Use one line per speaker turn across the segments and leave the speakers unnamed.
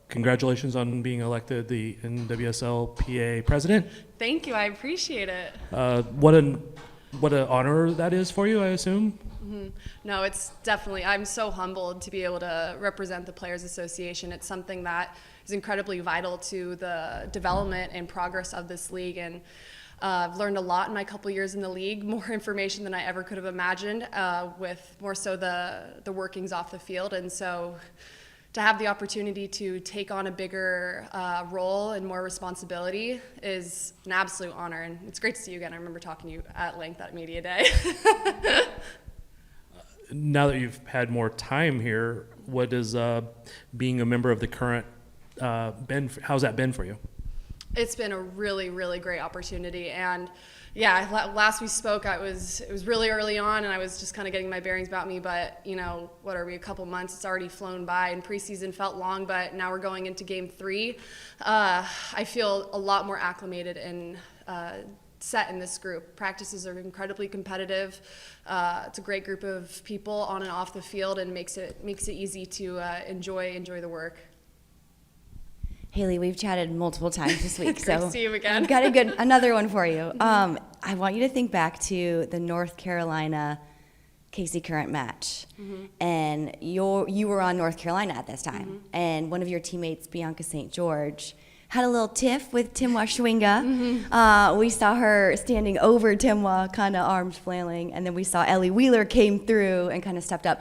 Congratulations on being elected the NWSL PA president.
Thank you. I appreciate it.
What an honor that is for you, I assume.
No, it's definitely, I'm so humbled to be able to represent the Players Association. It's something that is incredibly vital to the development and progress of this league. And I've learned a lot in my couple years in the league, more information than I ever could have imagined, with more so the workings off the field. And so to have the opportunity to take on a bigger role and more responsibility is an absolute honor. And it's great to see you again. I remember talking to you at length at Media Day.
Now that you've had more time here, what is being a member of the current how's that been for you?
It's been a really, really great opportunity. And yeah, last we spoke, it was really early on, and I was just kind of getting my bearings about me. But, you know, what are we, a couple months? It's already flown by, and preseason felt long, but now we're going into game 3. I feel a lot more acclimated and set in this group. Practices are incredibly competitive. It's a great group of people on and off the field, and makes it easy to enjoy the work.
Haley, we've chatted multiple times this week,
Great
so
to see you again.
I've got another one for you. I want you to think back to the North Carolina Casey Current match, and you were on North Carolina at this time, and one of your teammates, Bianca St. George, had a little tiff with Timwa Schwinga. We saw her standing over Timwa, kind of arms flailing, and then we saw Ellie Wheeler came through and kind of stepped up.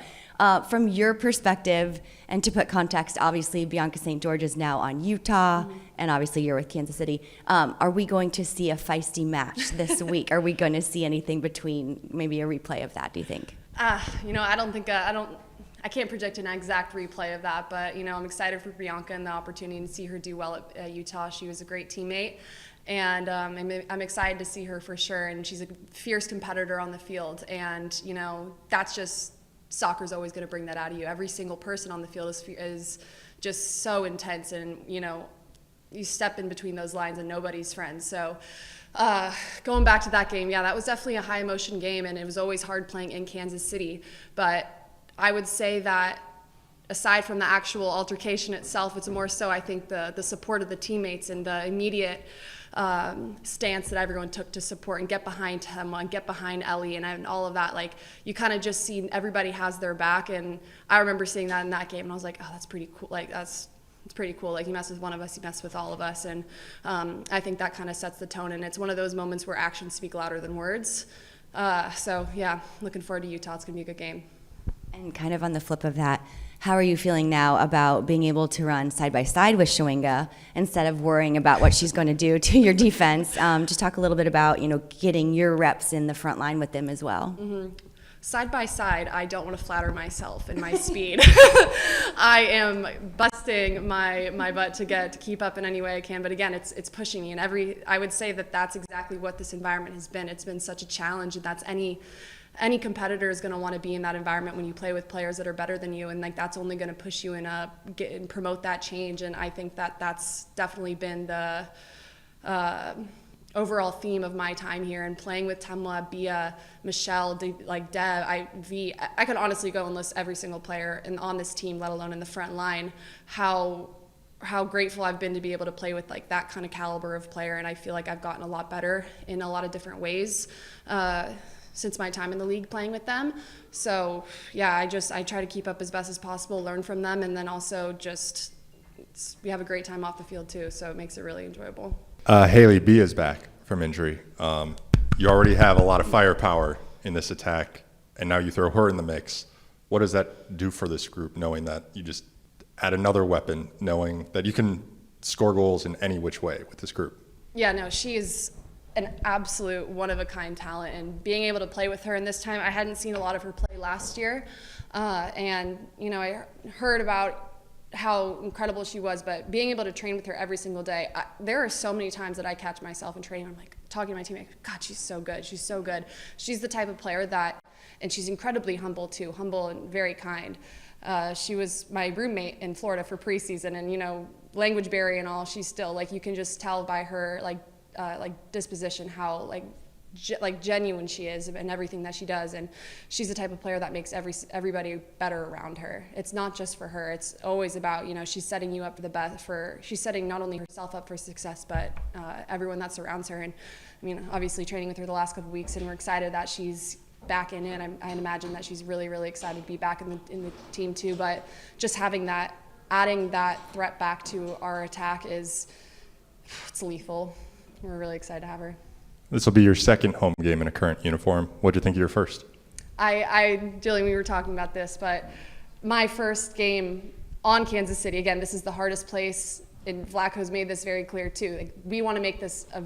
From your perspective, and to put context, obviously Bianca St. George is now on Utah, and obviously you're with Kansas City. Are we going to see a feisty match this week? Are we going to see anything between, maybe a replay of that, do you think?
You know, I can't predict an exact replay of that, but, you know, I'm excited for Bianca and the opportunity to see her do well at Utah. She was a great teammate, and I'm excited to see her for sure. And she's a fierce competitor on the field, and, you know, that's just, soccer's always going to bring that out of you. Every single person on the field is just so intense, and, you know, you step in between those lines and nobody's friends. So going back to that game, yeah, that was definitely a high emotion game, and it was always hard playing in Kansas City. But I would say that aside from the actual altercation itself, it's more so, I think, the support of the teammates and the immediate stance that everyone took to support and get behind him and get behind Ellie and all of that. Like, you kind of just see everybody has their back, and I remember seeing that in that game, and I was like, oh, that's pretty cool. Like, it's pretty cool. Like, you mess with one of us, you mess with all of us. And I think that kind of sets the tone, and it's one of those moments where actions speak louder than words. So yeah, looking forward to Utah. It's gonna be a good game.
And kind of on the flip of that, how are you feeling now about being able to run side by side with Schwinga instead of worrying about what she's going to do to your defense? Just talk a little bit about, you know, getting your reps in the front line with them as well.
Side by side, I don't want to flatter myself in my speed. I am busting my butt to keep up in any way I can. But again, it's pushing me, and I would say that's exactly what this environment has been. It's been such a challenge, and that's any competitor is going to want to be in that environment when you play with players that are better than you, and like that's only going to push you and promote that change. And I think that's definitely been the overall theme of my time here, and playing with Temla, Bia, Michelle, Deb, I could honestly go and list every single player on this team, let alone in the front line, how grateful I've been to be able to play with like that kind of caliber of player. And I feel like I've gotten a lot better in a lot of different ways since my time in the league playing with them. So yeah, I try to keep up as best as possible, learn from them, and then also we have a great time off the field too, so it makes it really enjoyable.
Haley B is back from injury. You already have a lot of firepower in this attack, and now you throw her in the mix. What does that do for this group, knowing that you just add another weapon, knowing that you can score goals in any which way with this group?
Yeah, no, she is an absolute one-of-a-kind talent, and being able to play with her in this time, I hadn't seen a lot of her play last year, and you know, I heard about how incredible she was, but being able to train with her every single day, there are so many times that I catch myself in training, I'm like talking to my teammate, God, she's so good, she's so good. She's the type of player and she's incredibly humble too, humble and very kind. She was my roommate in Florida for preseason, and you know, language barrier and all, she's still, like, you can just tell by her like disposition how like genuine she is and everything that she does, and she's the type of player that makes everybody better around her. It's not just for her, it's always about, she's setting you up for the best, she's setting not only herself up for success, but everyone that surrounds her. And I mean, obviously training with her the last couple of weeks, and we're excited that she's back in it. I imagine that she's really, really excited to be back in the team too, but just adding that threat back to our attack it's lethal. We're really excited to have her.
This will be your second home game in a current uniform. What do you think of your first?
Julian, we were talking about this, but my first game on Kansas City, again, this is the hardest place, and Vlatko's made this very clear too. Like, we want to make this a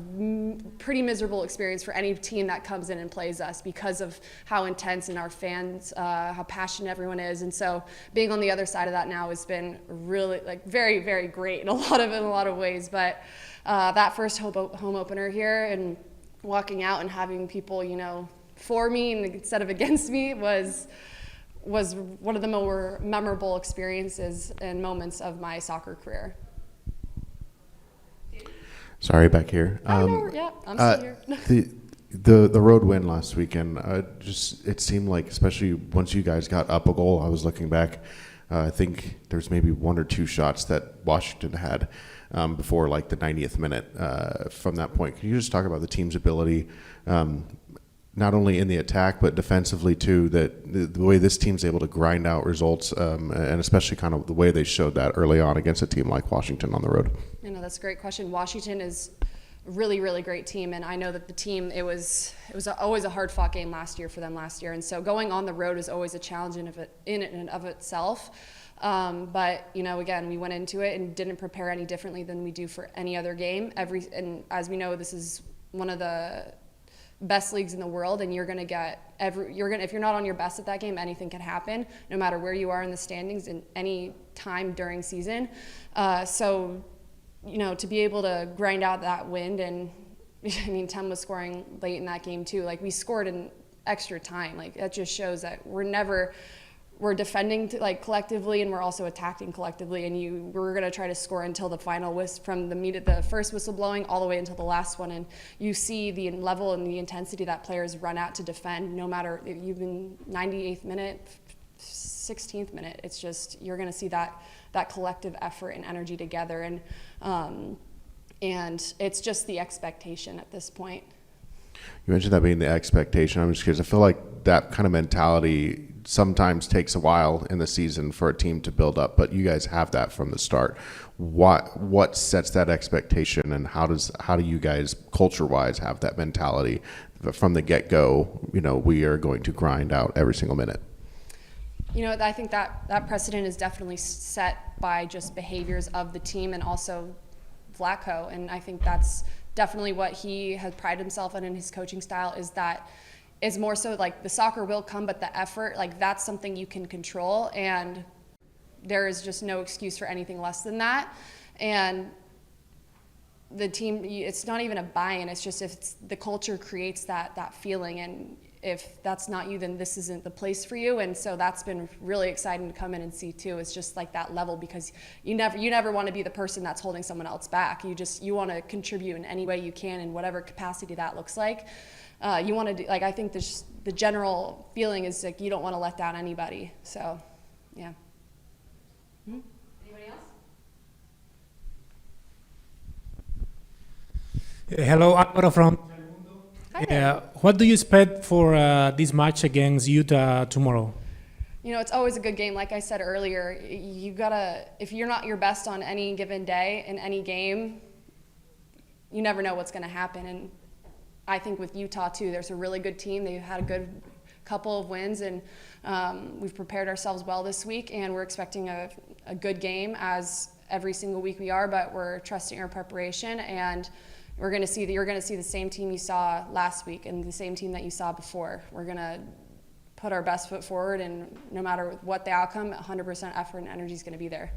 pretty miserable experience for any team that comes in and plays us because of how intense and our fans, how passionate everyone is. And so being on the other side of that now has been really, very, very great in a lot of ways. But that first home opener here and walking out and having people, for me instead of against me was one of the more memorable experiences and moments of my soccer career.
Sorry, back here.
Yeah, I'm still here.
The road win last weekend, it seemed like, especially once you guys got up a goal, I was looking back, I think there's maybe one or two shots that Washington had before like the 90th minute from that point. Can you just talk about the team's ability, not only in the attack but defensively too, that the way this team's able to grind out results, and especially kind of the way they showed that early on against a team like Washington on the road?
That's a great question. Washington is a really, really great team, and I know that the team, it was always a hard-fought game last year for them last year, and so going on the road is always a challenge in and of itself. But again, we went into it and didn't prepare any differently than we do for any other game. And as we know, this is one of the best leagues in the world, and if you're not on your best at that game, anything can happen, no matter where you are in the standings in any time during season. So to be able to grind out that win, and I mean, Tem was scoring late in that game too. Like, we scored in extra time. Like, that just shows that we're defending collectively, and we're also attacking collectively. And we're going to try to score until the final whistle, from the first whistle blowing all the way until the last one. And you see the level and the intensity that players run out to defend, no matter if you've been 98th minute, 16th minute. It's just, you're going to see that collective effort and energy together. And it's just the expectation at this point.
You mentioned that being the expectation. I'm just curious. I feel like that kind of mentality sometimes takes a while in the season for a team to build up, but you guys have that from the start. What sets that expectation, and how do you guys culture-wise have that mentality from the get-go? We are going to grind out every single minute.
I think that precedent is definitely set by just behaviors of the team and also Vlatko, and I think that's definitely what he has prided himself on in his coaching style, is more so like the soccer will come, but the effort, that's something you can control, and there is just no excuse for anything less than that. And the team, it's not even a buy-in, it's just if the culture creates that feeling, and if that's not you, then this isn't the place for you. And so that's been really exciting to come in and see too. It's just like that level, because you never want to be the person that's holding someone else back. You want to contribute in any way you can, in whatever capacity that looks like. You want to do, I think the general feeling is you don't want to let down anybody. So, yeah. Mm-hmm. Anybody else?
Hello, Alvaro from.
Hi.
What do you expect for this match against Utah tomorrow?
It's always a good game. Like I said earlier, if you're not your best on any given day in any game, you never know what's going to happen. And I think with Utah too, there's a really good team. They've had a good couple of wins, and we've prepared ourselves well this week, and we're expecting a good game, as every single week we are, but we're trusting our preparation, and you're going to see the same team you saw last week and the same team that you saw before. We're going to put our best foot forward, and no matter what the outcome, 100% effort and energy is going to be there.